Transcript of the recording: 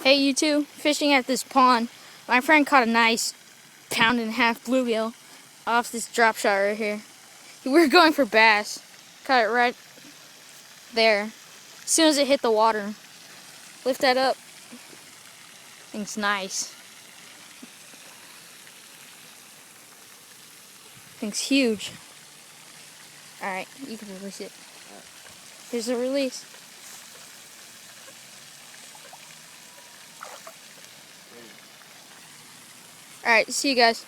Hey, you two, fishing at this pond. My friend caught a nice pound-and-a-half bluegill off this drop shot right here. We were going for bass. Caught it right there. As soon as it hit the water. Lift that up. Thing's nice. Thing's huge. Alright, you can release it. Here's the release. Alright, see you guys.